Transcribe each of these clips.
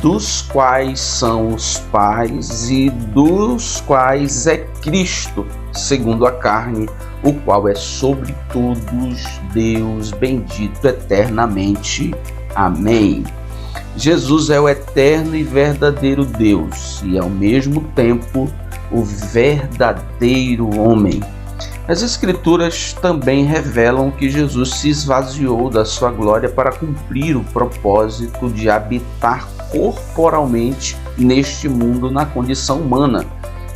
dos quais são os pais e dos quais é Cristo, segundo a carne, o qual é sobre todos Deus, bendito eternamente. Amém. Jesus é o eterno e verdadeiro Deus e, ao mesmo tempo, o verdadeiro homem. As Escrituras também revelam que Jesus se esvaziou da sua glória para cumprir o propósito de habitar corporalmente neste mundo na condição humana.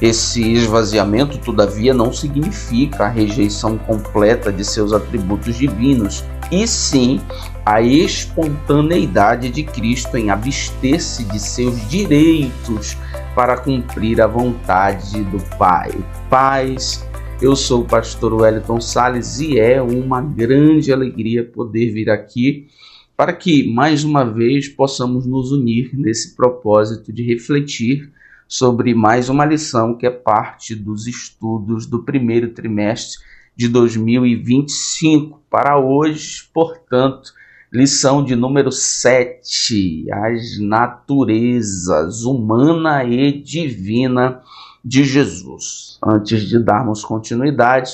Esse esvaziamento, todavia, não significa a rejeição completa de seus atributos divinos, e sim a espontaneidade de Cristo em abster-se de seus direitos para cumprir a vontade do Pai. Paz, eu sou o pastor Wellington Salles e é uma grande alegria poder vir aqui para que, mais uma vez, possamos nos unir nesse propósito de refletir sobre mais uma lição que é parte dos estudos do primeiro trimestre de 2025. Para hoje, portanto, lição de número 7, as naturezas humana e divina de Jesus. Antes de darmos continuidade,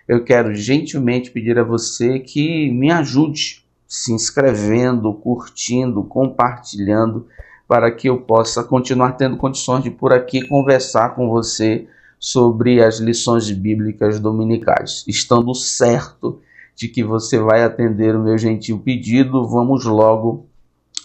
eu quero gentilmente pedir a você que me ajude se inscrevendo, curtindo, compartilhando, para que eu possa continuar tendo condições de por aqui conversar com você sobre as lições bíblicas dominicais. Estando certo de que você vai atender o meu gentil pedido, vamos logo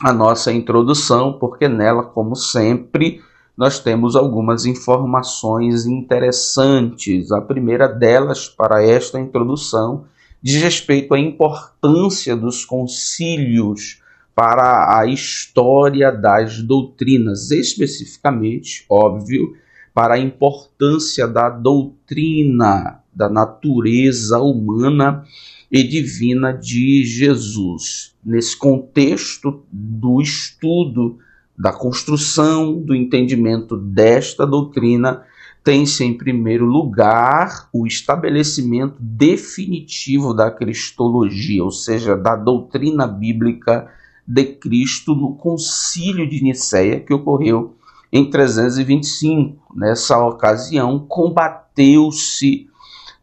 à nossa introdução, porque nela, como sempre, nós temos algumas informações interessantes. A primeira delas, para esta introdução, diz respeito à importância dos concílios para a história das doutrinas, especificamente, óbvio, para a importância da doutrina da natureza humana e divina de Jesus. Nesse contexto do estudo, da construção, do entendimento desta doutrina, tem-se em primeiro lugar o estabelecimento definitivo da cristologia, ou seja, da doutrina bíblica de Cristo no Concílio de Nicéia, que ocorreu em 325. Nessa ocasião, combateu-se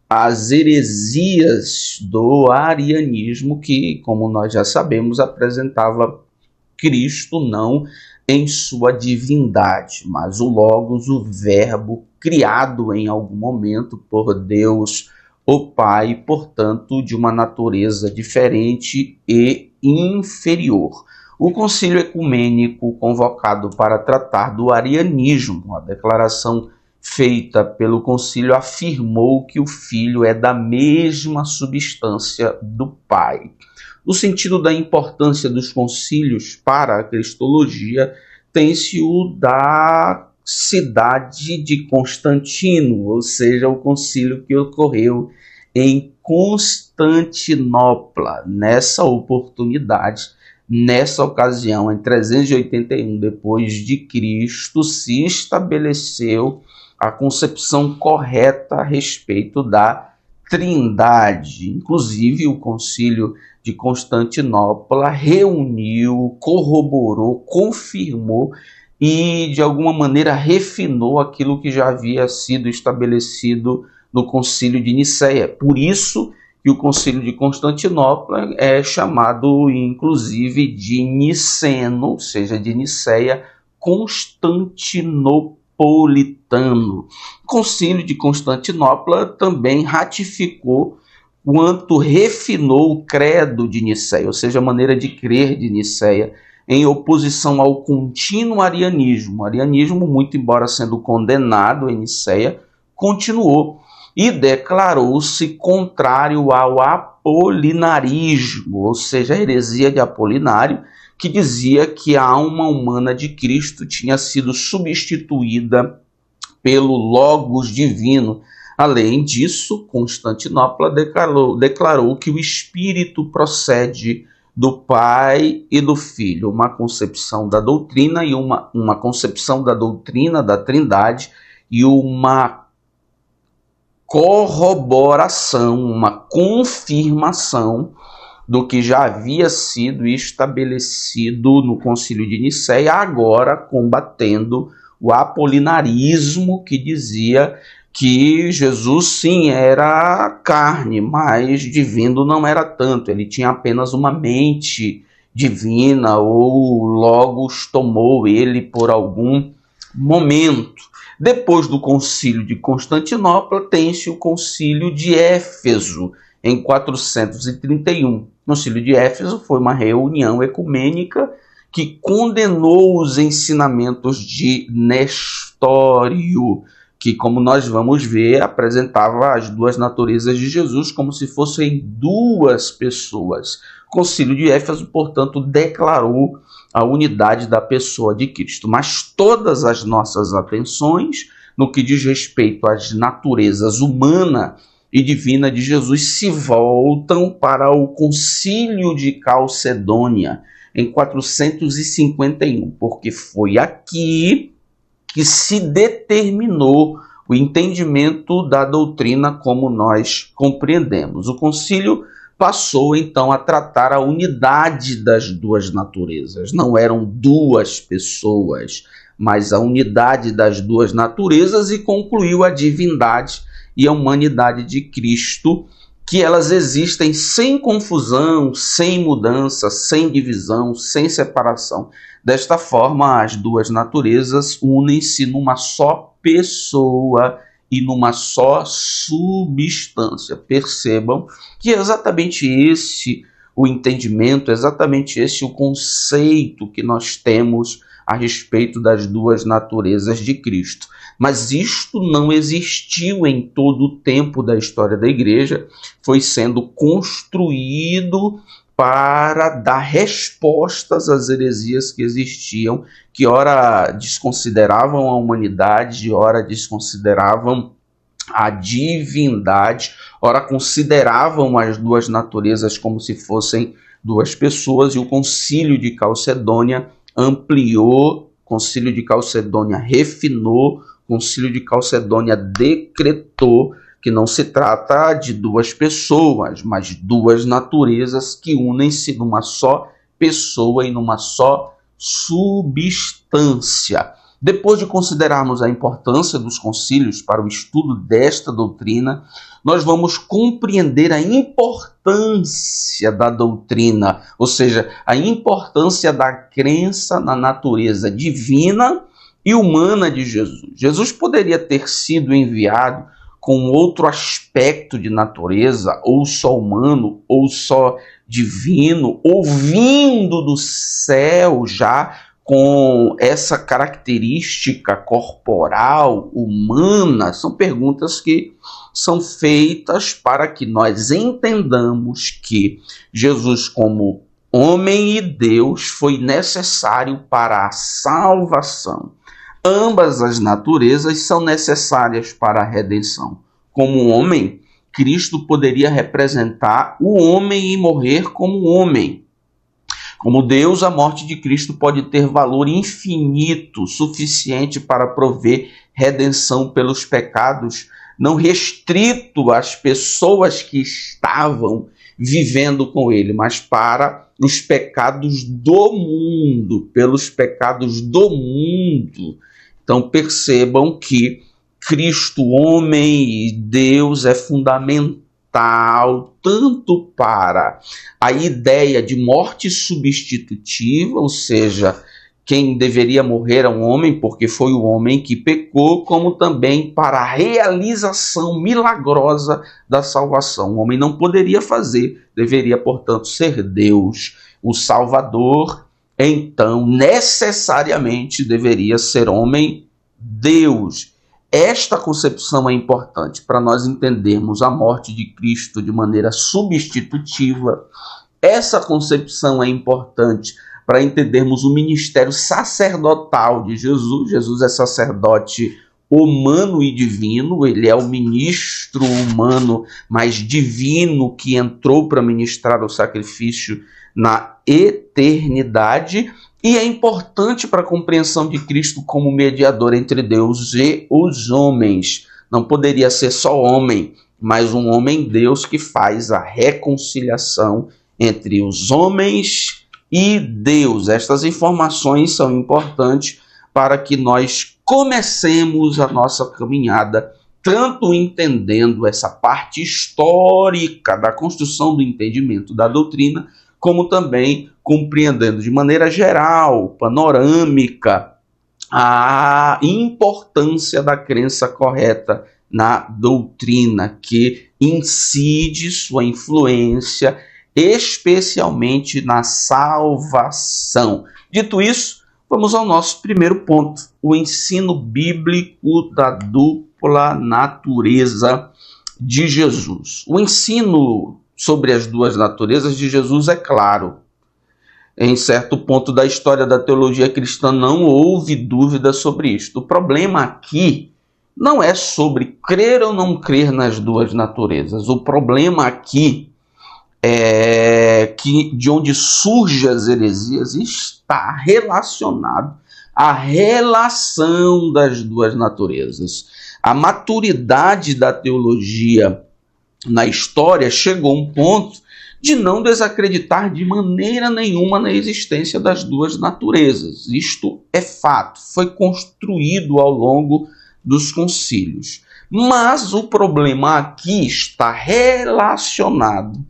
as heresias do arianismo, que, como nós já sabemos, apresentava Cristo não em sua divindade, mas o Logos, o Verbo, criado em algum momento por Deus, o Pai, portanto, de uma natureza diferente e inferior. O concílio ecumênico convocado para tratar do arianismo, a declaração feita pelo concílio afirmou que o Filho é da mesma substância do Pai. No sentido da importância dos concílios para a cristologia, tem-se o da cidade de Constantino, ou seja, o concílio que ocorreu em Constantinopla. Nessa oportunidade, nessa ocasião, em 381 depois de Cristo, se estabeleceu a concepção correta a respeito da Trindade. Inclusive, o concílio de Constantinopla reuniu, corroborou, confirmou e, de alguma maneira, refinou aquilo que já havia sido estabelecido no concílio de Nicéia. Por isso que o concílio de Constantinopla é chamado, inclusive, de niceno, ou seja, de Nicéia constantinopolitano. O concílio de Constantinopla também ratificou quanto refinou o credo de Nicéia, ou seja, a maneira de crer de Nicéia, em oposição ao contínuo arianismo. O arianismo, muito embora sendo condenado em Nicéia, continuou e declarou-se contrário ao apolinarismo, ou seja, a heresia de Apolinário, que dizia que a alma humana de Cristo tinha sido substituída pelo Logos divino. Além disso, Constantinopla declarou que o Espírito procede do Pai e do Filho, uma concepção da doutrina e uma concepção da doutrina da Trindade e uma corroboração, uma confirmação do que já havia sido estabelecido no Concílio de Nicéia, agora combatendo o apolinarismo que dizia que Jesus sim era carne, mas divino não era tanto, ele tinha apenas uma mente divina, ou Logos tomou ele por algum momento. Depois do Concílio de Constantinopla, tem-se o Concílio de Éfeso, em 431. O Concílio de Éfeso foi uma reunião ecumênica que condenou os ensinamentos de Nestório, que, como nós vamos ver, apresentava as duas naturezas de Jesus como se fossem duas pessoas. O Concílio de Éfeso, portanto, declarou a unidade da pessoa de Cristo. Mas todas as nossas atenções, no que diz respeito às naturezas humana e divina de Jesus, se voltam para o Concílio de Calcedônia, em 451, porque foi aqui que se determinou o entendimento da doutrina como nós compreendemos. O concílio passou então a tratar a unidade das duas naturezas. Não eram duas pessoas, mas a unidade das duas naturezas, e concluiu a divindade e a humanidade de Cristo, que elas existem sem confusão, sem mudança, sem divisão, sem separação. Desta forma, as duas naturezas unem-se numa só pessoa e numa só substância. Percebam que é exatamente esse o entendimento, exatamente esse o conceito que nós temos a respeito das duas naturezas de Cristo. Mas isto não existiu em todo o tempo da história da igreja, foi sendo construído para dar respostas às heresias que existiam, que ora desconsideravam a humanidade, ora desconsideravam a divindade, ora consideravam as duas naturezas como se fossem duas pessoas, e o Concílio de Calcedônia ampliou, o Concílio de Calcedônia refinou, o Concílio de Calcedônia decretou que não se trata de duas pessoas, mas duas naturezas que unem-se numa só pessoa e numa só substância. Depois de considerarmos a importância dos concílios para o estudo desta doutrina, nós vamos compreender a importância da doutrina, ou seja, a importância da crença na natureza divina e humana de Jesus. Jesus poderia ter sido enviado com outro aspecto de natureza, ou só humano, ou só divino, ou vindo do céu já com essa característica corporal, humana. São perguntas que são feitas para que nós entendamos que Jesus, como homem e Deus, foi necessário para a salvação. Ambas as naturezas são necessárias para a redenção. Como homem, Cristo poderia representar o homem e morrer como homem. Como Deus, a morte de Cristo pode ter valor infinito, suficiente para prover redenção pelos pecados, não restrito às pessoas que estavam vivendo com ele, mas para os pecados do mundo, pelos pecados do mundo. Então percebam que Cristo, homem e Deus, é fundamental tanto para a ideia de morte substitutiva, ou seja, quem deveria morrer era um homem, porque foi o homem que pecou, como também para a realização milagrosa da salvação. O homem não poderia fazer, deveria, portanto, ser Deus, o Salvador. Então, necessariamente deveria ser homem, Deus. Esta concepção é importante para nós entendermos a morte de Cristo de maneira substitutiva. Essa concepção é importante para entendermos o ministério sacerdotal de Jesus. Jesus é sacerdote humano e divino, ele é o ministro humano, mas divino, que entrou para ministrar o sacrifício na eternidade, e é importante para a compreensão de Cristo como mediador entre Deus e os homens. Não poderia ser só homem, mas um homem-Deus que faz a reconciliação entre os homens e Deus. Estas informações são importantes para que nós comecemos a nossa caminhada, tanto entendendo essa parte histórica da construção do entendimento da doutrina, como também compreendendo de maneira geral, panorâmica, a importância da crença correta na doutrina, que incide sua influência especialmente na salvação. Dito isso, vamos ao nosso primeiro ponto, o ensino bíblico da dupla natureza de Jesus. O ensino sobre as duas naturezas de Jesus é claro. Em certo ponto da história da teologia cristã não houve dúvida sobre isto. O problema aqui não é sobre crer ou não crer nas duas naturezas. O problema aqui é que de onde surgem as heresias está relacionado à relação das duas naturezas. A maturidade da teologia na história chegou a um ponto de não desacreditar de maneira nenhuma na existência das duas naturezas. Isto é fato, foi construído ao longo dos concílios. Mas o problema aqui está relacionado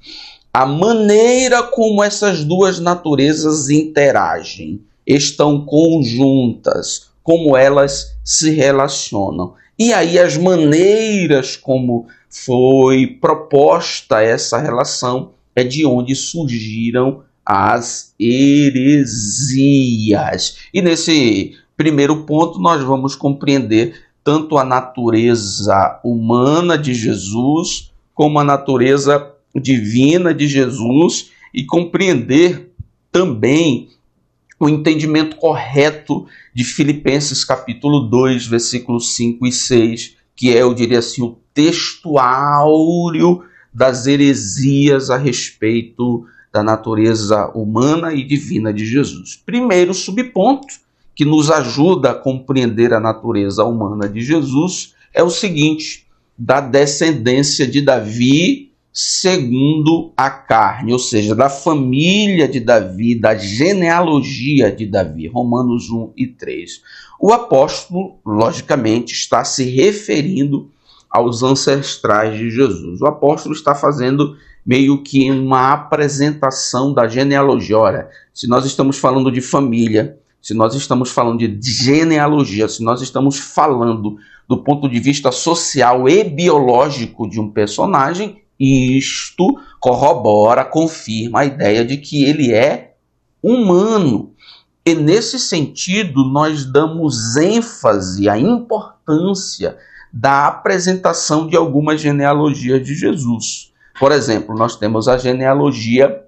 à maneira como essas duas naturezas interagem, estão conjuntas, como elas se relacionam. E aí as maneiras como foi proposta essa relação é de onde surgiram as heresias. E nesse primeiro ponto nós vamos compreender tanto a natureza humana de Jesus, como a natureza divina de Jesus, e compreender também o entendimento correto de Filipenses capítulo 2, versículos 5 e 6, que é, eu diria assim, o texto áureo das heresias a respeito da natureza humana e divina de Jesus. Primeiro subponto que nos ajuda a compreender a natureza humana de Jesus é o seguinte: da descendência de Davi segundo a carne, ou seja, da família de Davi, da genealogia de Davi, Romanos 1 e 3. O apóstolo, logicamente, está se referindo aos ancestrais de Jesus. O apóstolo está fazendo meio que uma apresentação da genealogia. Ora, se nós estamos falando de família, se nós estamos falando de genealogia, se nós estamos falando do ponto de vista social e biológico de um personagem, isto corrobora, confirma a ideia de que ele é humano. E nesse sentido, nós damos ênfase à importância da apresentação de algumas genealogias de Jesus. Por exemplo, nós temos a genealogia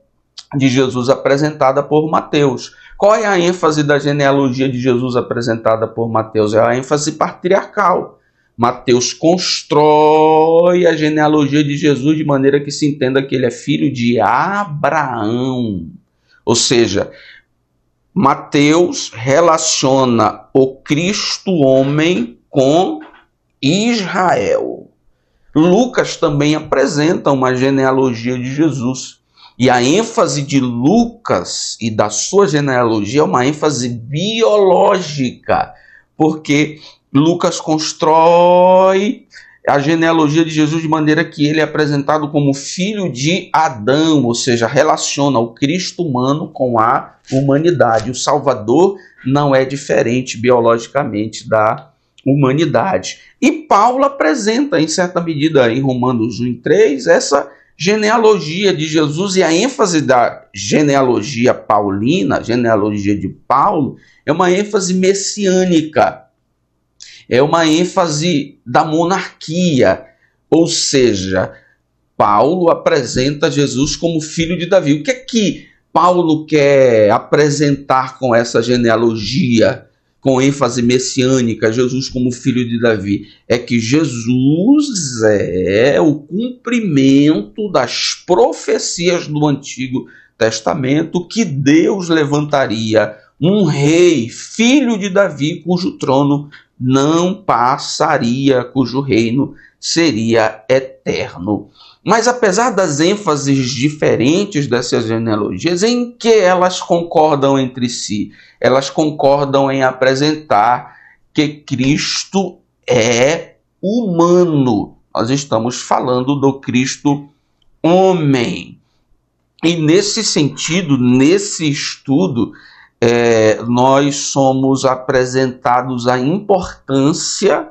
de Jesus apresentada por Mateus. Qual é a ênfase da genealogia de Jesus apresentada por Mateus? É a ênfase patriarcal. Mateus constrói a genealogia de Jesus de maneira que se entenda que ele é filho de Abraão. Ou seja, Mateus relaciona o Cristo homem com Israel. Lucas também apresenta uma genealogia de Jesus. E a ênfase de Lucas e da sua genealogia é uma ênfase biológica, porque Lucas constrói a genealogia de Jesus de maneira que ele é apresentado como filho de Adão, ou seja, relaciona o Cristo humano com a humanidade. O Salvador não é diferente biologicamente da humanidade. E Paulo apresenta, em certa medida, em Romanos 1 e 3, essa genealogia de Jesus, e a ênfase da genealogia paulina, genealogia de Paulo, é uma ênfase messiânica, é uma ênfase da monarquia, ou seja, Paulo apresenta Jesus como filho de Davi. O que é que Paulo quer apresentar com essa genealogia, com ênfase messiânica, Jesus como filho de Davi? É que Jesus é o cumprimento das profecias do Antigo Testamento, que Deus levantaria um rei, filho de Davi, cujo trono não passaria, cujo reino seria eterno. Mas apesar das ênfases diferentes dessas genealogias, em que elas concordam entre si? Elas concordam em apresentar que Cristo é humano. Nós estamos falando do Cristo homem. E nesse sentido, nesse estudo, nós somos apresentados a importância,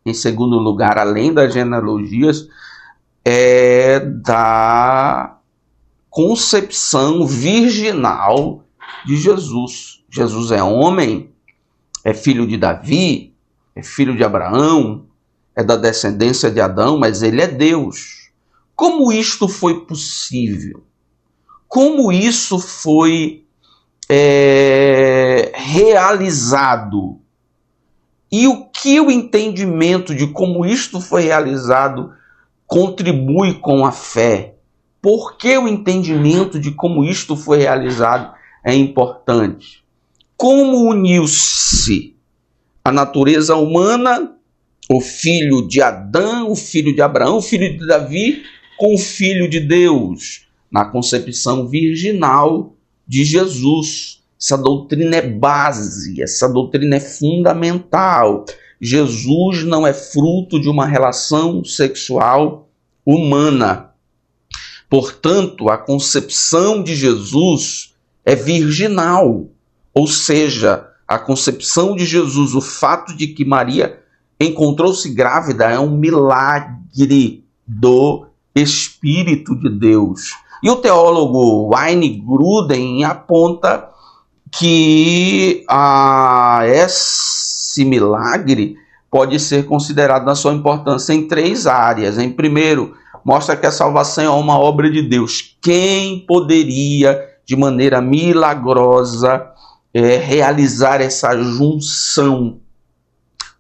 em segundo lugar, além das genealogias, da concepção virginal de Jesus. Jesus é homem, é filho de Davi, é filho de Abraão, é da descendência de Adão, mas ele é Deus. Como isto foi possível? Como isso foi realizado? E o que o entendimento de como isto foi realizado contribui com a fé? Por que o entendimento de como isto foi realizado é importante? Como uniu-se a natureza humana, o filho de Adão, o filho de Abraão, o filho de Davi, com o filho de Deus, na concepção virginal de Jesus? Essa doutrina é base, essa doutrina é fundamental. Jesus não é fruto de uma relação sexual humana. Portanto, a concepção de Jesus é virginal. Ou seja, a concepção de Jesus, o fato de que Maria encontrou-se grávida, é um milagre do Espírito de Deus. E o teólogo Wayne Grudem aponta que esse milagre pode ser considerado na sua importância em 3 áreas. Em primeiro, mostra que a salvação é uma obra de Deus. Quem poderia, de maneira milagrosa, realizar essa junção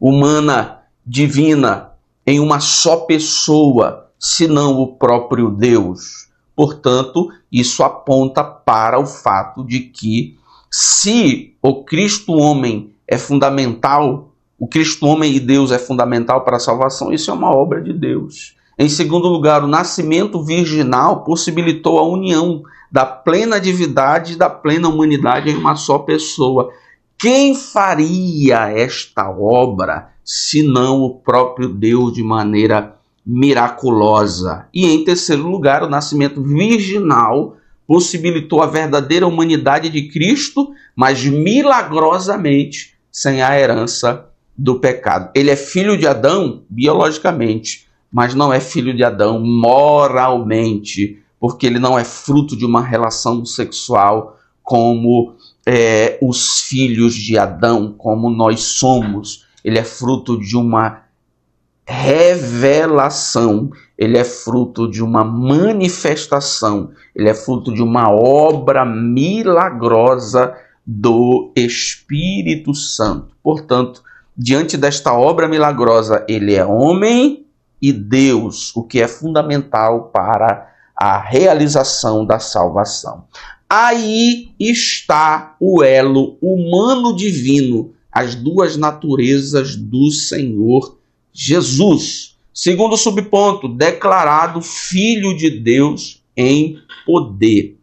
humana, divina, em uma só pessoa, senão o próprio Deus? Portanto, isso aponta para o fato de que, se o Cristo homem é fundamental, o Cristo homem e Deus é fundamental para a salvação, isso é uma obra de Deus. Em segundo lugar, o nascimento virginal possibilitou a união da plena divindade e da plena humanidade em uma só pessoa. Quem faria esta obra, senão o próprio Deus, de maneira miraculosa? E em terceiro lugar, o nascimento virginal possibilitou a verdadeira humanidade de Cristo, mas milagrosamente sem a herança do pecado. Ele é filho de Adão biologicamente, mas não é filho de Adão moralmente, porque ele não é fruto de uma relação sexual como os filhos de Adão, como nós somos. Ele é fruto de uma revelação, ele é fruto de uma manifestação, ele é fruto de uma obra milagrosa do Espírito Santo. Portanto, diante desta obra milagrosa, ele é homem e Deus, o que é fundamental para a realização da salvação. Aí está o elo humano-divino, as duas naturezas do Senhor Jesus. Segundo subponto, declarado Filho de Deus em poder.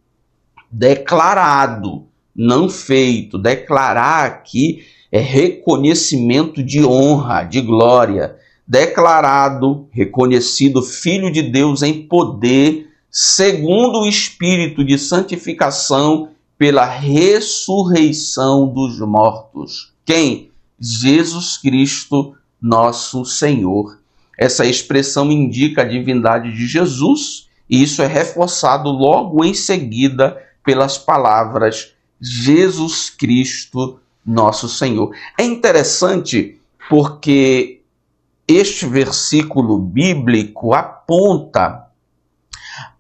Declarado, não feito. Declarar aqui é reconhecimento de honra, de glória. Declarado, reconhecido Filho de Deus em poder, segundo o Espírito de santificação, pela ressurreição dos mortos. Quem? Jesus Cristo, nosso Senhor. Essa expressão indica a divindade de Jesus, e isso é reforçado logo em seguida pelas palavras Jesus Cristo, nosso Senhor. É interessante porque este versículo bíblico aponta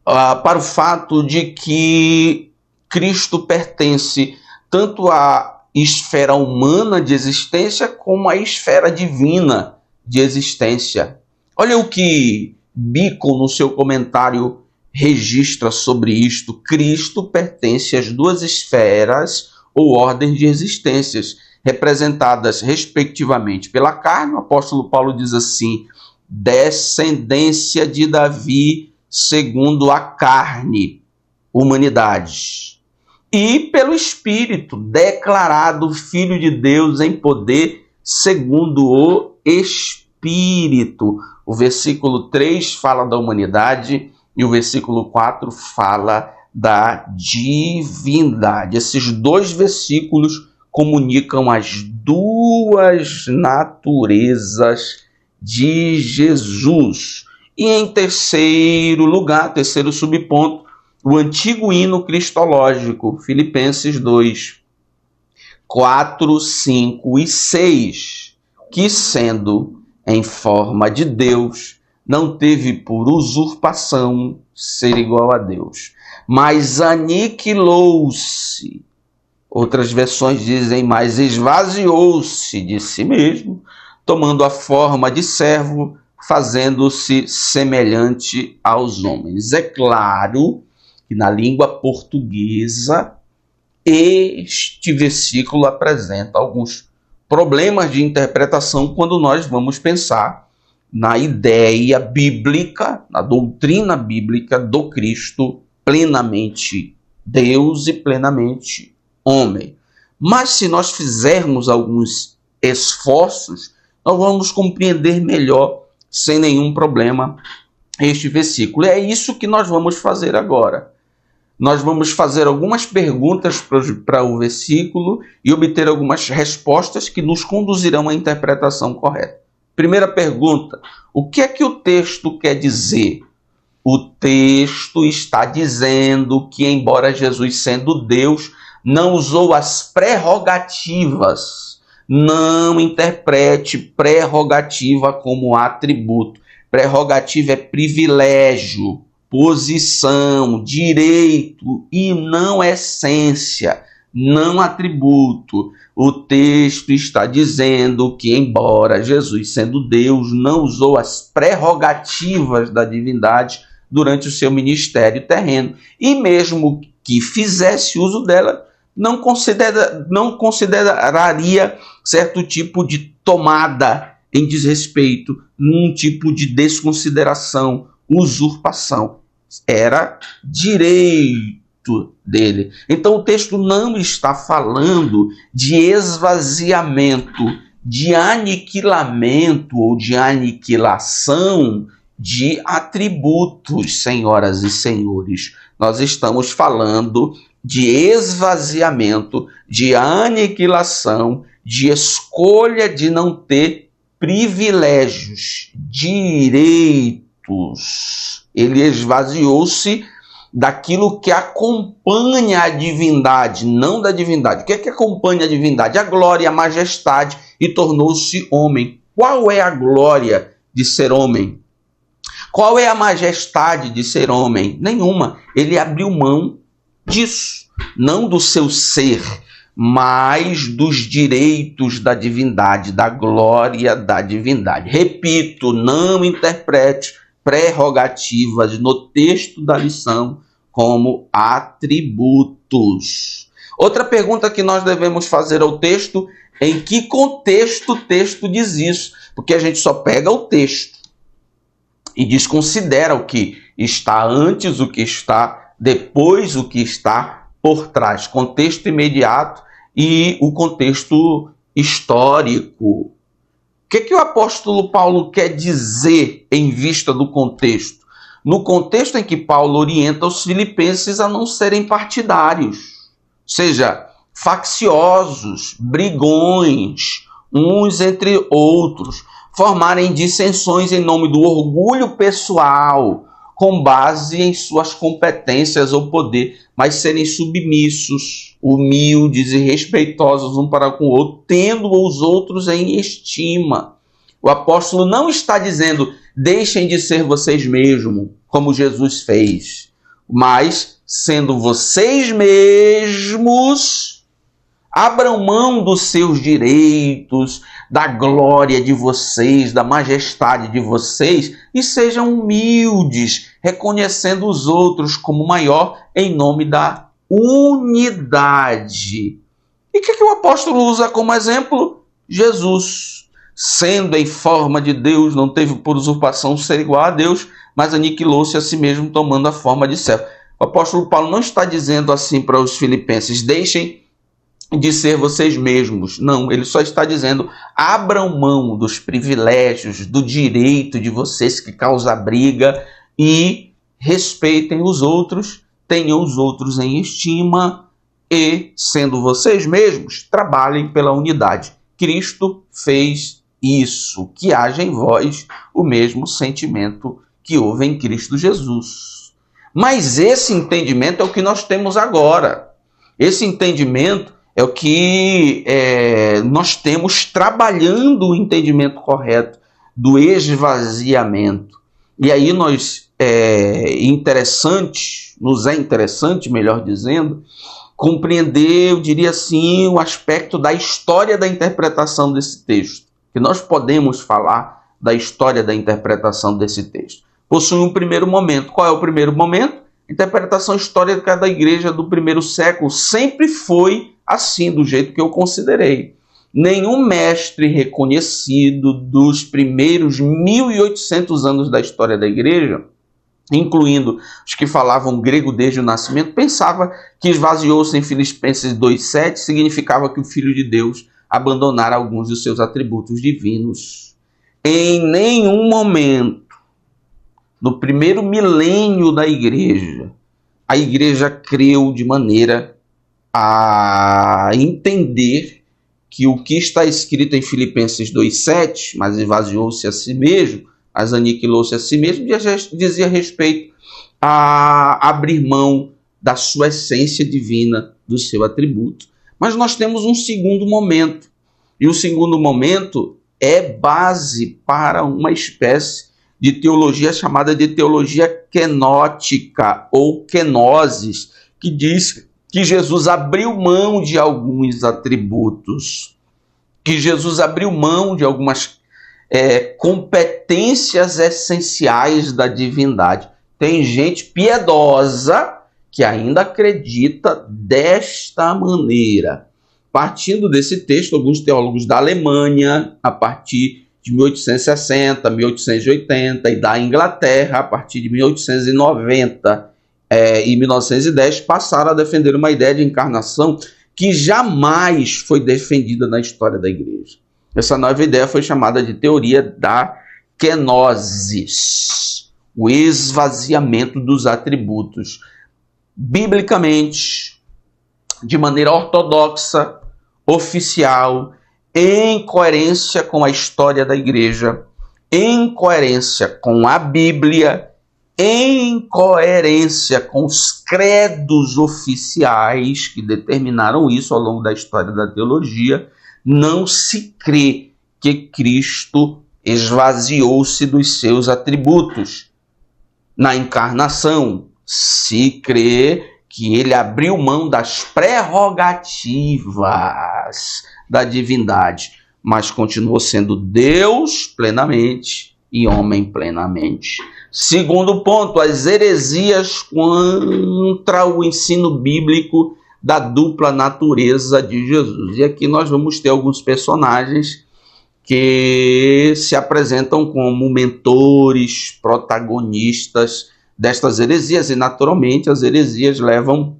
para o fato de que Cristo pertence tanto à esfera humana de existência como à esfera divina de existência. Olha o que Bacon, no seu comentário, registra sobre isto. Cristo pertence às duas esferas, ou ordens de existências, representadas respectivamente pela carne. O apóstolo Paulo diz assim: descendência de Davi segundo a carne, humanidade. E pelo Espírito, declarado Filho de Deus em poder segundo o Espírito. O versículo 3 fala da humanidade e o versículo 4 fala da divindade. Esses dois versículos comunicam as duas naturezas de Jesus. E em terceiro lugar, terceiro subponto, o antigo hino cristológico, Filipenses 2, 4, 5 e 6, que sendo em forma de Deus, não teve por usurpação ser igual a Deus, mas aniquilou-se. Outras versões dizem, mas esvaziou-se de si mesmo, tomando a forma de servo, fazendo-se semelhante aos homens. É claro que na língua portuguesa este versículo apresenta alguns problemas de interpretação quando nós vamos pensar na ideia bíblica, na doutrina bíblica do Cristo plenamente Deus e plenamente homem. Mas se nós fizermos alguns esforços, nós vamos compreender melhor, sem nenhum problema, este versículo. E é isso que nós vamos fazer agora. Nós vamos fazer algumas perguntas para o versículo e obter algumas respostas que nos conduzirão à interpretação correta. Primeira pergunta: o que é que o texto quer dizer? O texto está dizendo que, embora Jesus, sendo Deus, não usou as prerrogativas. Não interprete prerrogativa como atributo. Prerrogativa é privilégio, posição, direito e não essência, não atributo. O texto está dizendo que, embora Jesus, sendo Deus, não usou as prerrogativas da divindade durante o seu ministério terreno, e mesmo que fizesse uso dela, não consideraria certo tipo de tomada em desrespeito, num tipo de desconsideração, usurpação. Era direito dele. Então o texto não está falando de esvaziamento, de aniquilamento ou de aniquilação de atributos, senhoras e senhores. Nós estamos falando de esvaziamento, de aniquilação, de escolha de não ter privilégios, direitos. Ele esvaziou-se daquilo que acompanha a divindade, não da divindade. O que é que acompanha a divindade? A glória, a majestade, e tornou-se homem. Qual é a glória de ser homem? Qual é a majestade de ser homem? Nenhuma. Ele abriu mão disso, não do seu ser, mas dos direitos da divindade, da glória da divindade. Repito, não interprete prerrogativas no texto da lição como atributos. Outra pergunta que nós devemos fazer ao texto: em que contexto o texto diz isso? Porque a gente só pega o texto e desconsidera o que está antes, o que está depois, o que está por trás. Contexto imediato e o contexto histórico. O que o apóstolo Paulo quer dizer em vista do contexto? No contexto em que Paulo orienta os filipenses a não serem partidários, ou seja, facciosos, brigões, uns entre outros, formarem dissensões em nome do orgulho pessoal, com base em suas competências ou poder, mas serem submissos, humildes e respeitosos um para com o outro, tendo os outros em estima. O apóstolo não está dizendo, deixem de ser vocês mesmos, como Jesus fez, mas, sendo vocês mesmos, abram mão dos seus direitos, da glória de vocês, da majestade de vocês, e sejam humildes, reconhecendo os outros como maior em nome da unidade. E o que o apóstolo usa como exemplo? Jesus, sendo em forma de Deus, não teve por usurpação ser igual a Deus, mas aniquilou-se a si mesmo, tomando a forma de servo. O apóstolo Paulo não está dizendo assim para os filipenses: deixem de ser vocês mesmos. Não, ele só está dizendo: abram mão dos privilégios, do direito de vocês que causa briga e respeitem os outros, tenham os outros em estima e, sendo vocês mesmos, trabalhem pela unidade. Cristo fez isso, que haja em vós o mesmo sentimento que houve em Cristo Jesus. Mas esse entendimento é o que nós temos agora. Esse entendimento é o que nós temos trabalhando o entendimento correto do esvaziamento. E aí nos é interessante, melhor dizendo, compreender, eu diria assim, o aspecto da história da interpretação desse texto. Que nós podemos falar da história da interpretação desse texto. Possui um primeiro momento. Qual é o primeiro momento? A interpretação histórica da igreja do primeiro século sempre foi assim, do jeito que eu considerei. Nenhum mestre reconhecido dos primeiros 1800 anos da história da igreja, incluindo os que falavam grego desde o nascimento, pensava que esvaziou-se em Filipenses 2,7 significava que o Filho de Deus abandonara alguns dos seus atributos divinos. Em nenhum momento, no primeiro milênio da igreja, a igreja creu de maneira a entender que o que está escrito em Filipenses 2,7, mas esvaziou-se a si mesmo, mas aniquilou-se a si mesmo, dizia respeito a abrir mão da sua essência divina, do seu atributo. Mas nós temos um segundo momento, e o segundo momento é base para uma espécie de teologia chamada de teologia kenótica, ou kenosis, que diz que Jesus abriu mão de alguns atributos, que Jesus abriu mão de algumas competências essenciais da divindade. Tem gente piedosa que ainda acredita desta maneira. Partindo desse texto, alguns teólogos da Alemanha, a partir de 1860, 1880, e da Inglaterra, a partir de 1890 e 1910, passaram a defender uma ideia de encarnação que jamais foi defendida na história da igreja. Essa nova ideia foi chamada de teoria da kenosis, o esvaziamento dos atributos. Biblicamente, de maneira ortodoxa, oficial, em coerência com a história da igreja, em coerência com a Bíblia, em coerência com os credos oficiais que determinaram isso ao longo da história da teologia, não se crê que Cristo esvaziou-se dos seus atributos na encarnação. Se crê que ele abriu mão das prerrogativas da divindade, mas continuou sendo Deus plenamente e homem plenamente. Segundo ponto, as heresias contra o ensino bíblico da dupla natureza de Jesus. E aqui nós vamos ter alguns personagens que se apresentam como mentores, protagonistas destas heresias, e naturalmente as heresias levam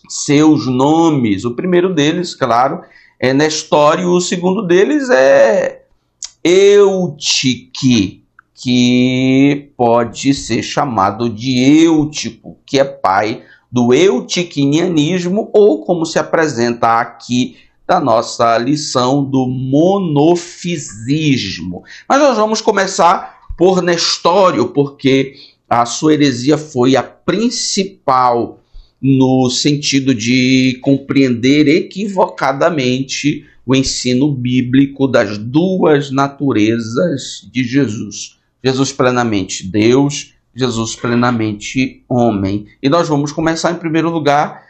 seus nomes. O primeiro deles, claro, é Nestório, o segundo deles é Eutique, que pode ser chamado de Eutico, que é pai do eutiquinianismo, ou como se apresenta aqui da nossa lição, do monofisismo. Mas nós vamos começar por Nestório, porque a sua heresia foi a principal no sentido de compreender equivocadamente o ensino bíblico das duas naturezas de Jesus. Jesus plenamente Deus, Jesus plenamente homem. E nós vamos começar, em primeiro lugar,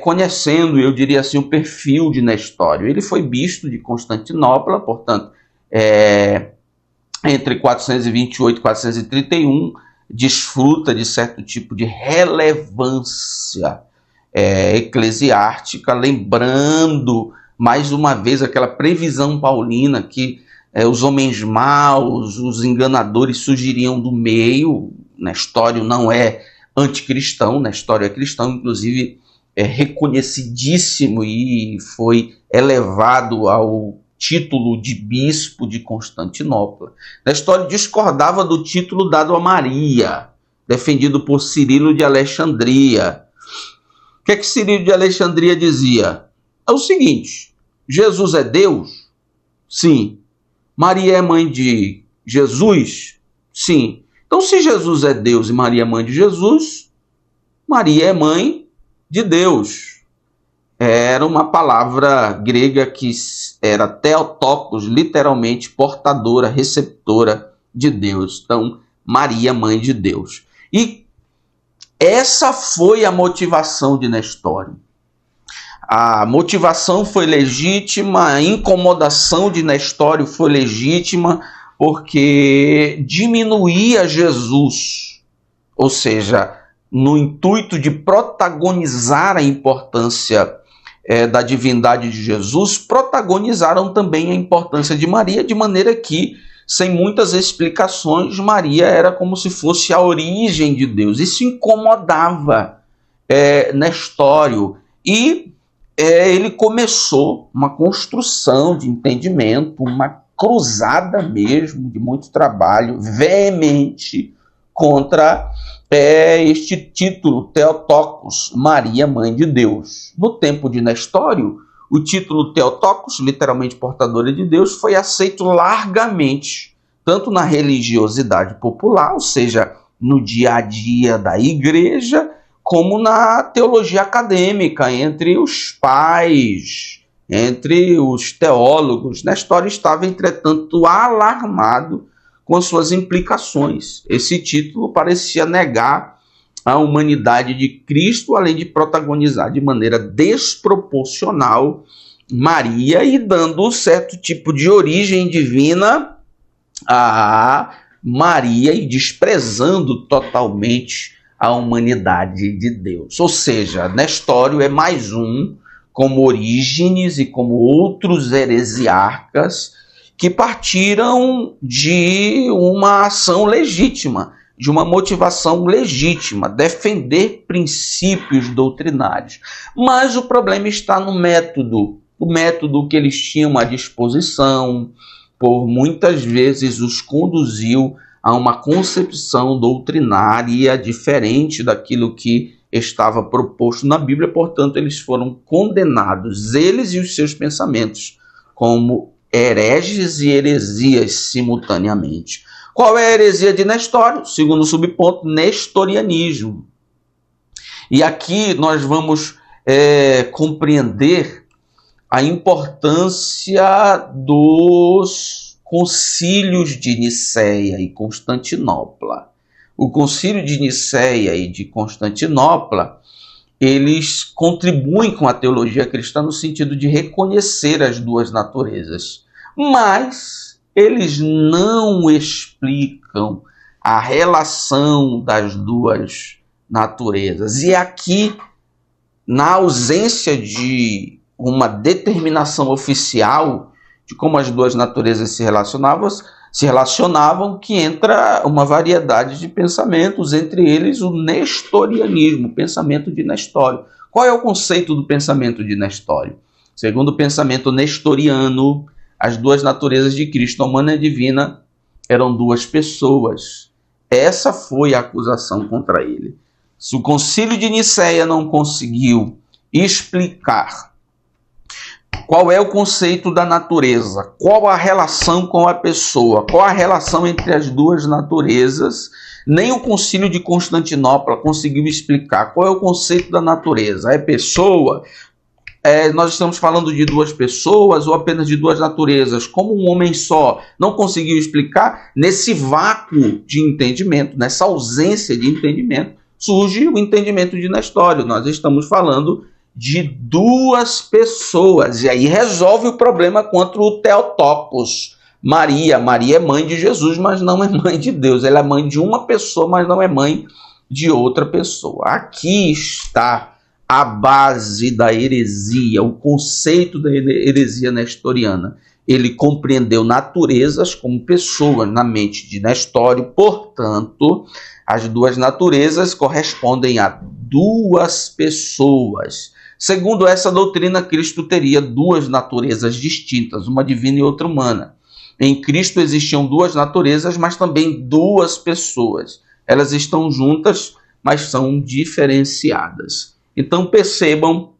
conhecendo, eu diria assim, o perfil de Nestório. Ele foi bispo de Constantinopla, portanto, entre 428 e 431, desfruta de certo tipo de relevância eclesiástica, lembrando mais uma vez aquela previsão paulina que os homens maus, os enganadores surgiriam do meio. Nestório não é anticristão, Nestório é cristão, inclusive é reconhecidíssimo e foi elevado ao título de bispo de Constantinopla. Nestório discordava do título dado a Maria, defendido por Cirilo de Alexandria. O que Cirilo de Alexandria dizia? É o seguinte: Jesus é Deus? Sim. Maria é mãe de Jesus? Sim. Então, se Jesus é Deus e Maria é mãe de Jesus, Maria é mãe de Deus. Era uma palavra grega que era Theotokos, literalmente portadora, receptora de Deus. Então, Maria, mãe de Deus. E essa foi a motivação de Nestório. A motivação foi legítima, a incomodação de Nestório foi legítima, porque diminuía Jesus, ou seja, no intuito de protagonizar a importância da divindade de Jesus, protagonizaram também a importância de Maria, de maneira que, sem muitas explicações, Maria era como se fosse a origem de Deus. Isso incomodava Nestório, e ele começou uma construção de entendimento, uma cruzada mesmo, de muito trabalho, veemente, contra este título Theotokos, Maria, mãe de Deus. No tempo de Nestório, o título Theotokos, literalmente portadora de Deus, foi aceito largamente, tanto na religiosidade popular, ou seja, no dia a dia da igreja, como na teologia acadêmica, entre os pais, entre os teólogos. Nestório estava, entretanto, alarmado com as suas implicações. Esse título parecia negar a humanidade de Cristo, além de protagonizar de maneira desproporcional Maria e dando um certo tipo de origem divina a Maria e desprezando totalmente a humanidade de Deus. Ou seja, Nestório é mais um, como Orígenes e como outros heresiarcas, que partiram de uma ação legítima, de uma motivação legítima, defender princípios doutrinários. Mas o problema está no método, o método que eles tinham à disposição, por muitas vezes os conduziu a uma concepção doutrinária diferente daquilo que estava proposto na Bíblia. Portanto, eles foram condenados, eles e os seus pensamentos, como hereges e heresias simultaneamente. Qual é a heresia de Nestório? Segundo subponto, nestorianismo. E aqui nós vamos compreender a importância dos concílios de Nicéia e Constantinopla. O concílio de Nicéia e de Constantinopla, eles contribuem com a teologia cristã no sentido de reconhecer as duas naturezas, mas eles não explicam a relação das duas naturezas. E aqui, na ausência de uma determinação oficial de como as duas naturezas se relacionavam, que entra uma variedade de pensamentos, entre eles o nestorianismo, o pensamento de Nestório. Qual é o conceito do pensamento de Nestório? Segundo o pensamento nestoriano, as duas naturezas de Cristo, a humana e a divina, eram duas pessoas. Essa foi a acusação contra ele. Se o concílio de Nicéia não conseguiu explicar qual é o conceito da natureza, qual a relação com a pessoa, qual a relação entre as duas naturezas, nem o concílio de Constantinopla conseguiu explicar qual é o conceito da natureza. É pessoa? Nós estamos falando de duas pessoas ou apenas de duas naturezas, como um homem só? Não conseguiu explicar. Nesse vácuo de entendimento, nessa ausência de entendimento, surge o entendimento de Nestório. Nós estamos falando de duas pessoas, e aí resolve o problema contra o Theotokos. Maria é mãe de Jesus, mas não é mãe de Deus. Ela é mãe de uma pessoa, mas não é mãe de outra pessoa. Aqui está a base da heresia, o conceito da heresia nestoriana. Ele compreendeu naturezas como pessoas na mente de Nestório, portanto, as duas naturezas correspondem a duas pessoas. Segundo essa doutrina, Cristo teria duas naturezas distintas, uma divina e outra humana. Em Cristo existiam duas naturezas, mas também duas pessoas. Elas estão juntas, mas são diferenciadas. Então percebam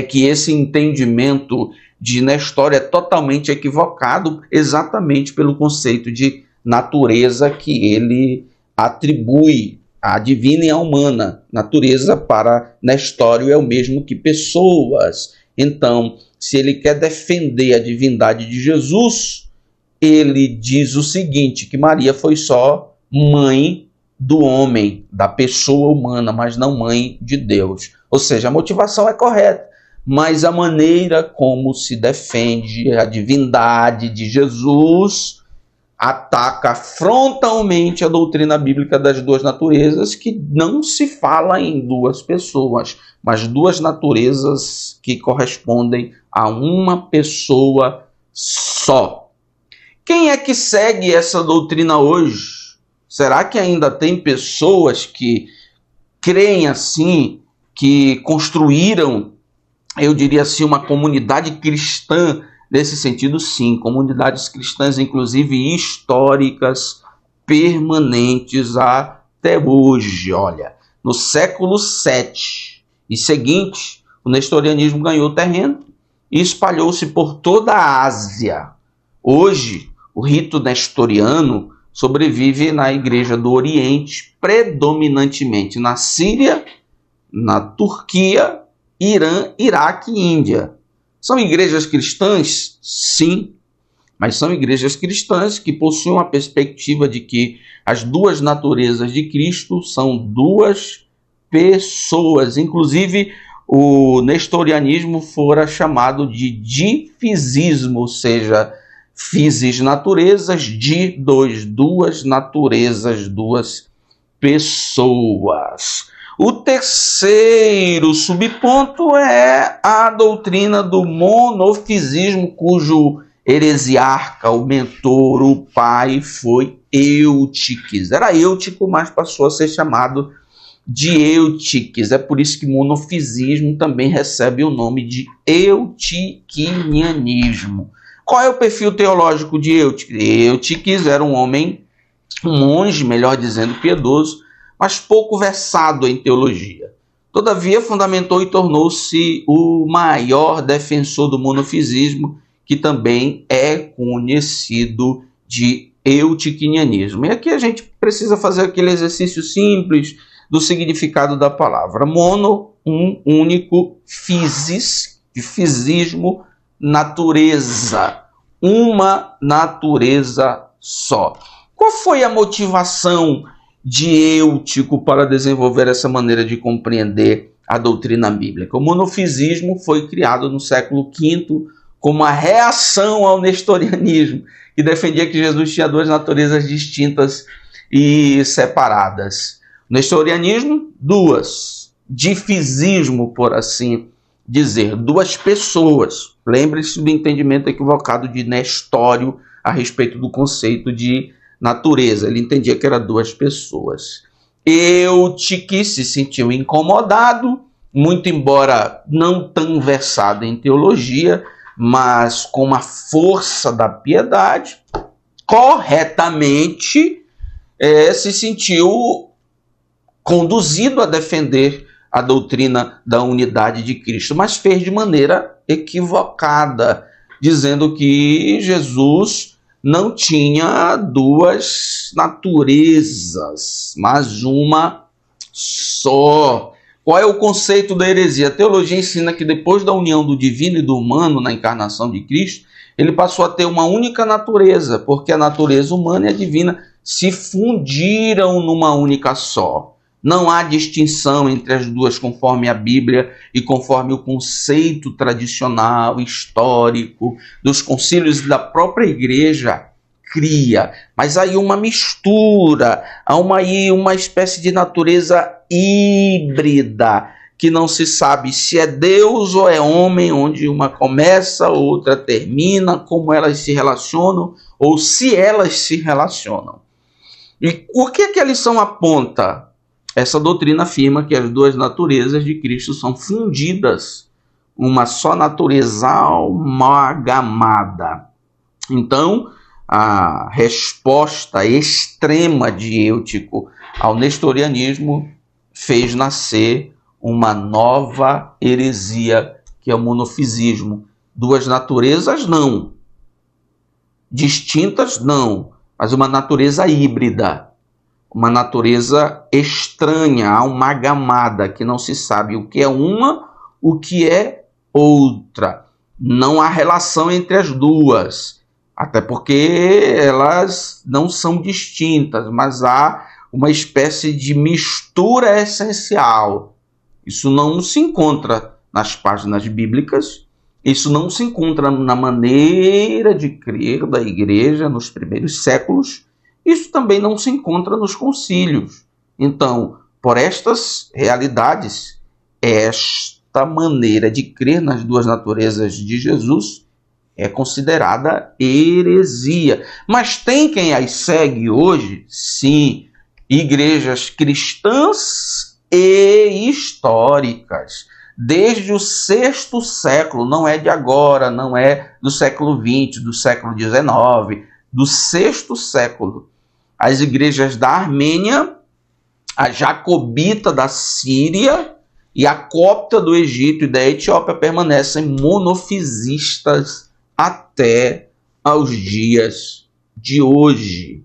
que esse entendimento de Nestório é totalmente equivocado, exatamente pelo conceito de natureza que ele atribui à divina e à humana. Natureza para Nestório é o mesmo que pessoas. Então, se ele quer defender a divindade de Jesus, ele diz o seguinte, que Maria foi só mãe do homem, da pessoa humana, mas não mãe de Deus. Ou seja, a motivação é correta, mas a maneira como se defende a divindade de Jesus ataca frontalmente a doutrina bíblica das duas naturezas, que não se fala em duas pessoas, mas duas naturezas que correspondem a uma pessoa só. Quem é que segue essa doutrina hoje? Será que ainda tem pessoas que creem assim, que construíram, eu diria assim, uma comunidade cristã nesse sentido? Sim, comunidades cristãs, inclusive históricas, permanentes até hoje. Olha, no século VII e seguinte, o nestorianismo ganhou terreno e espalhou-se por toda a Ásia. Hoje, o rito nestoriano sobrevive na Igreja do Oriente, predominantemente na Síria, na Turquia, Irã, Iraque e Índia. São igrejas cristãs? Sim, mas são igrejas cristãs que possuem uma perspectiva de que as duas naturezas de Cristo são duas pessoas. Inclusive, o nestorianismo fora chamado de difisismo, ou seja, physis naturezas, duas naturezas, duas pessoas. O terceiro subponto é a doutrina do monofisismo, cujo heresiarca, o mentor, o pai foi Eutiques. Era Eutico, mas passou a ser chamado de Eutiques. É por isso que monofisismo também recebe o nome de eutiquinianismo. Qual é o perfil teológico de Eutiques? Eutiques era um monge, melhor dizendo, piedoso, mas pouco versado em teologia. Todavia, fundamentou e tornou-se o maior defensor do monofisismo, que também é conhecido de eutiquinianismo. E aqui a gente precisa fazer aquele exercício simples do significado da palavra. Mono, um único, physis, de fisismo, natureza, uma natureza só. Qual foi a motivação de Eutico para desenvolver essa maneira de compreender a doutrina bíblica? O monofisismo foi criado no século V como uma reação ao nestorianismo, que defendia que Jesus tinha duas naturezas distintas e separadas. O nestorianismo, duas. Difisismo, por assim dizer, duas pessoas. Lembre-se do entendimento equivocado de Nestório a respeito do conceito de natureza. Ele entendia que eram duas pessoas. Eutiques se sentiu incomodado, muito embora não tão versado em teologia, mas com uma força da piedade, corretamente se sentiu conduzido a defender a doutrina da unidade de Cristo, mas fez de maneira equivocada, dizendo que Jesus não tinha duas naturezas, mas uma só. Qual é o conceito da heresia? A teologia ensina que depois da união do divino e do humano na encarnação de Cristo, ele passou a ter uma única natureza, porque a natureza humana e a divina se fundiram numa única só. Não há distinção entre as duas conforme a Bíblia e conforme o conceito tradicional, histórico, dos concílios da própria igreja cria. Mas aí uma mistura, há uma espécie de natureza híbrida que não se sabe se é Deus ou é homem, onde uma começa, outra termina, como elas se relacionam, ou se elas se relacionam. E o que a lição aponta? Essa doutrina afirma que as duas naturezas de Cristo são fundidas, uma só natureza amalgamada. Então, a resposta extrema de Eutico ao nestorianismo fez nascer uma nova heresia, que é o monofisismo. Duas naturezas não, distintas não, mas uma natureza híbrida, uma natureza estranha, amalgamada, que não se sabe o que é uma, o que é outra. Não há relação entre as duas, até porque elas não são distintas, mas há uma espécie de mistura essencial. Isso não se encontra nas páginas bíblicas, isso não se encontra na maneira de crer da igreja nos primeiros séculos, isso também não se encontra nos concílios. Então, por estas realidades, esta maneira de crer nas duas naturezas de Jesus é considerada heresia. Mas tem quem as segue hoje? Sim, igrejas cristãs e históricas. Desde o sexto século, não é de agora, não é do século XX, do século XIX, do sexto século. As igrejas da Armênia, a jacobita da Síria e a copta do Egito e da Etiópia permanecem monofisistas até aos dias de hoje.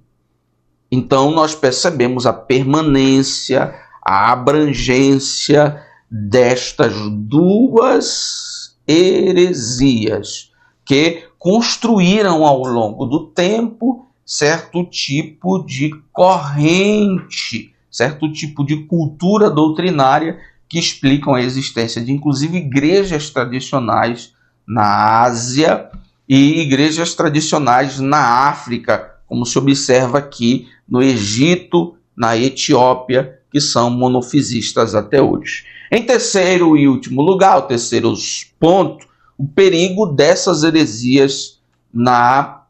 Então nós percebemos a permanência, a abrangência destas duas heresias que construíram ao longo do tempo certo tipo de corrente, certo tipo de cultura doutrinária que explicam a existência de, inclusive, igrejas tradicionais na Ásia e igrejas tradicionais na África, como se observa aqui no Egito, na Etiópia, que são monofisistas até hoje. Em terceiro e último lugar, o terceiro ponto, o perigo dessas heresias na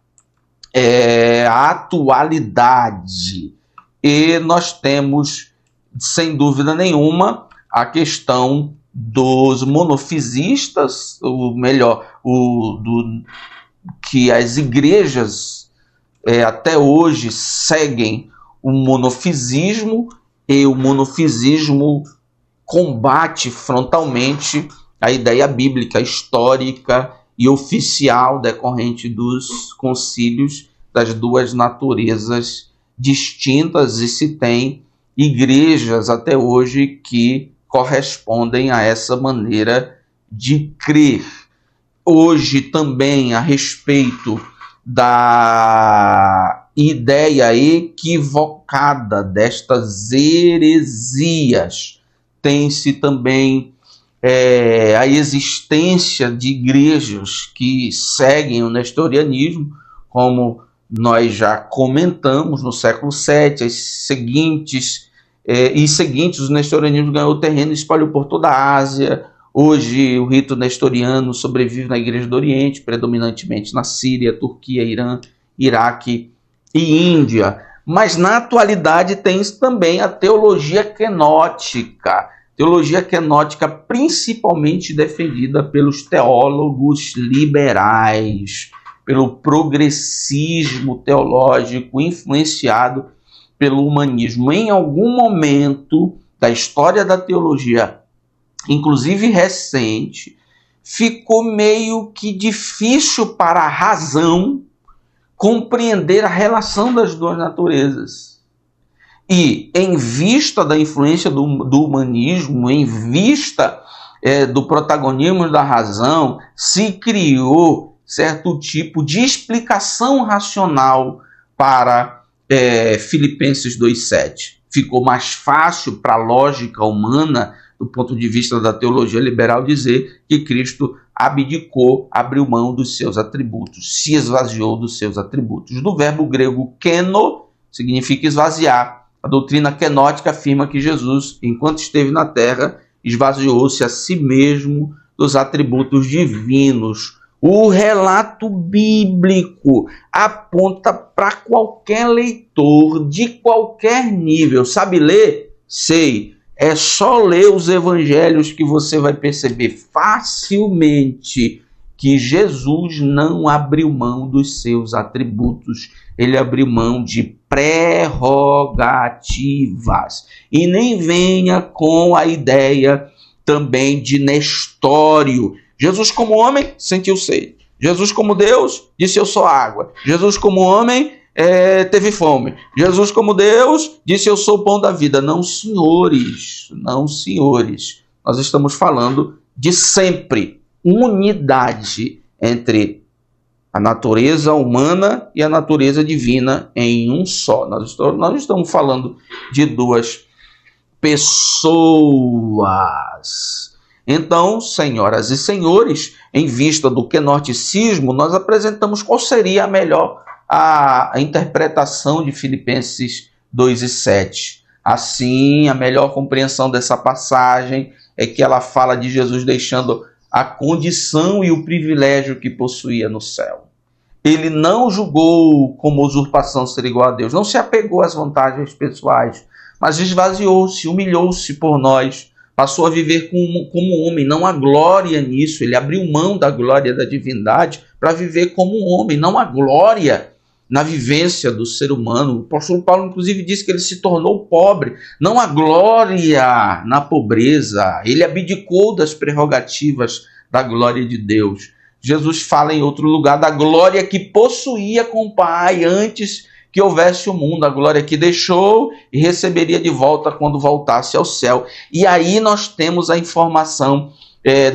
atualidade. E nós temos, sem dúvida nenhuma, a questão dos monofisistas, que as igrejas até hoje seguem o monofisismo, e o monofisismo combate frontalmente a ideia bíblica, histórica e oficial decorrente dos concílios das duas naturezas distintas, e se tem igrejas até hoje que correspondem a essa maneira de crer. Hoje também, a respeito da ideia equivocada destas heresias, tem-se também a existência de igrejas que seguem o nestorianismo, como nós já comentamos no século VII, o nestorianismo ganhou terreno e espalhou por toda a Ásia. Hoje o rito nestoriano sobrevive na Igreja do Oriente, predominantemente na Síria, Turquia, Irã, Iraque e Índia. Mas na atualidade tem também a teologia quenótica. Teologia quenótica principalmente defendida pelos teólogos liberais, pelo progressismo teológico influenciado pelo humanismo. Em algum momento da história da teologia, inclusive recente, ficou meio que difícil para a razão compreender a relação das duas naturezas. E, em vista da influência do humanismo, em vista do protagonismo da razão, se criou certo tipo de explicação racional para Filipenses 2,7. Ficou mais fácil para a lógica humana, do ponto de vista da teologia liberal, dizer que Cristo abdicou, abriu mão dos seus atributos, se esvaziou dos seus atributos. Do verbo grego keno, significa esvaziar. A doutrina quenótica afirma que Jesus, enquanto esteve na terra, esvaziou-se a si mesmo dos atributos divinos. O relato bíblico aponta para qualquer leitor de qualquer nível. Sabe ler? Sei. É só ler os evangelhos que você vai perceber facilmente que Jesus não abriu mão dos seus atributos. Ele abriu mão de prerrogativas. E nem venha com a ideia também de Nestório. Jesus como homem sentiu sede. Jesus como Deus disse: eu sou água. Jesus como homem teve fome. Jesus como Deus disse: eu sou o pão da vida. Não, senhores. Não, senhores. Nós estamos falando de sempre unidade entre a natureza humana e a natureza divina em um só. Nós estamos falando de duas pessoas. Então, senhoras e senhores, em vista do quenorticismo, nós apresentamos qual seria a melhor a interpretação de Filipenses 2:7. Assim, a melhor compreensão dessa passagem é que ela fala de Jesus deixando a condição e o privilégio que possuía no céu. Ele não julgou como usurpação ser igual a Deus, não se apegou às vantagens pessoais, mas esvaziou-se, humilhou-se por nós, passou a viver como homem, não há glória nisso. Ele abriu mão da glória da divindade para viver como homem, não há glória na vivência do ser humano. O apóstolo Paulo, inclusive, disse que ele se tornou pobre, não há glória na pobreza. Ele abdicou das prerrogativas da glória de Deus. Jesus fala em outro lugar da glória que possuía com o Pai antes que houvesse o mundo, a glória que deixou e receberia de volta quando voltasse ao céu. E aí nós temos a informação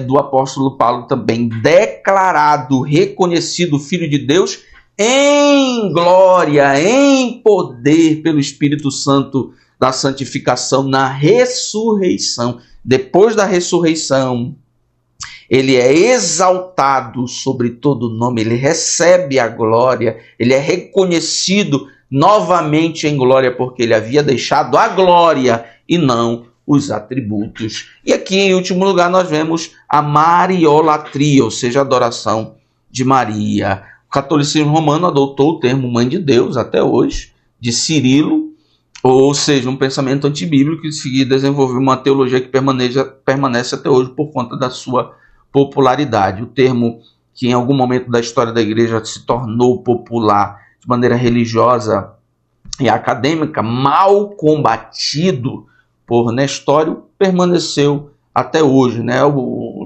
do apóstolo Paulo também, declarado, reconhecido Filho de Deus em glória, em poder pelo Espírito Santo da santificação na ressurreição. Depois da ressurreição, ele é exaltado sobre todo nome, ele recebe a glória, ele é reconhecido novamente em glória, porque ele havia deixado a glória e não os atributos. E aqui, em último lugar, nós vemos a mariolatria, ou seja, a adoração de Maria. O catolicismo romano adotou o termo mãe de Deus até hoje, de Cirilo, ou seja, um pensamento antibíblico, e em seguida desenvolveu uma teologia que permanece até hoje por conta da sua popularidade. O termo que em algum momento da história da igreja se tornou popular de maneira religiosa e acadêmica, mal combatido por Nestório, permaneceu até hoje, né?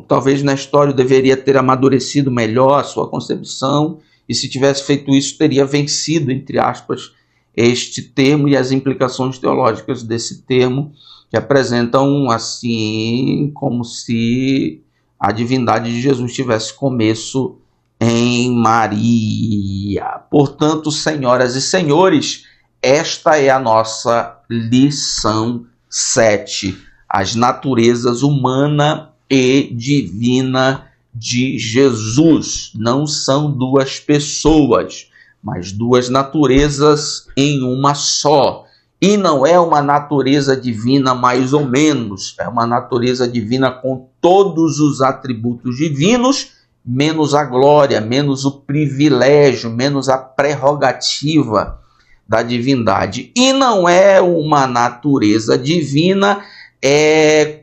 Talvez Nestório deveria ter amadurecido melhor a sua concepção, e se tivesse feito isso, teria vencido, entre aspas, este termo e as implicações teológicas desse termo, que apresentam assim como se a divindade de Jesus tivesse começo em Maria. Portanto, senhoras e senhores, esta é a nossa lição 7. As naturezas humana e divina de Jesus. Não são duas pessoas, mas duas naturezas em uma só. E não é uma natureza divina mais ou menos, é uma natureza divina com todos os atributos divinos, menos a glória, menos o privilégio, menos a prerrogativa da divindade. E não é uma natureza divina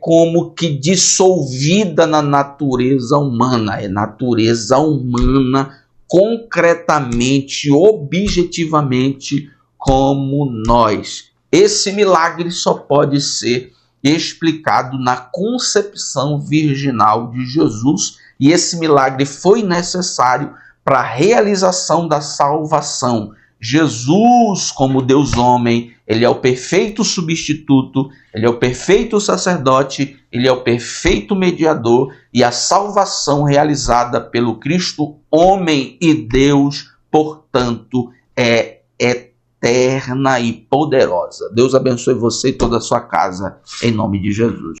como que dissolvida na natureza humana, é natureza humana concretamente, objetivamente, como nós. Esse milagre só pode ser explicado na concepção virginal de Jesus, e esse milagre foi necessário para a realização da salvação. Jesus, como Deus homem, ele é o perfeito substituto, ele é o perfeito sacerdote, ele é o perfeito mediador, e a salvação realizada pelo Cristo homem e Deus, portanto, é eterna e poderosa. Deus abençoe você e toda a sua casa, em nome de Jesus.